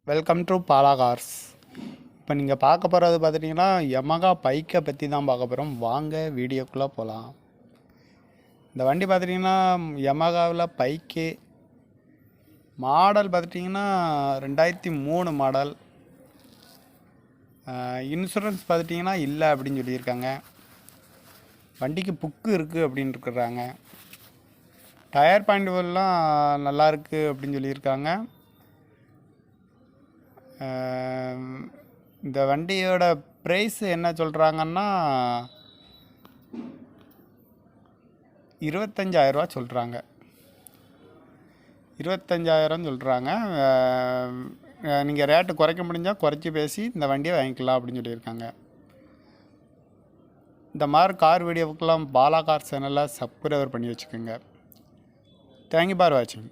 Welcome to Bala cars. இப்போ நீங்கள் பார்க்க போகிறது பார்த்துட்டிங்கன்னா யமகா பைக்கை பற்றி தான் பார்க்க போகிறோம். வாங்க வீடியோக்குள்ளே போகலாம். இந்த வண்டி பார்த்துட்டிங்கன்னா யமகாவில் பைக்கு மாடல் பார்த்துட்டிங்கன்னா 2003 மாடல். இன்சூரன்ஸ் பார்த்துட்டிங்கன்னா இல்லை அப்படின்னு சொல்லியிருக்காங்க. வண்டிக்கு புக்கு இருக்குது அப்படின்னு இருக்கிறாங்க. டயர் பாயிண்ட்லாம் நல்லா இருக்குது அப்படின்னு சொல்லியிருக்காங்க. இந்த வண்டியோட ப்ரைஸ் என்ன சொல்கிறாங்கன்னா 25,000 சொல்கிறாங்க. 25,000 சொல்கிறாங்க. நீங்கள் ரேட்டு குறைக்க முடிஞ்சால் குறைச்சி பேசி இந்த வண்டியை வாங்கிக்கலாம் அப்படின்னு சொல்லியிருக்காங்க. இந்த மாதிரி கார் வீடியோவுக்கெல்லாம் பாலா கார் சேனலை சப்ஸ்கிரைபர் பண்ணி வச்சுக்கோங்க. தேங்க்யூ ஃபார் வாட்சிங்.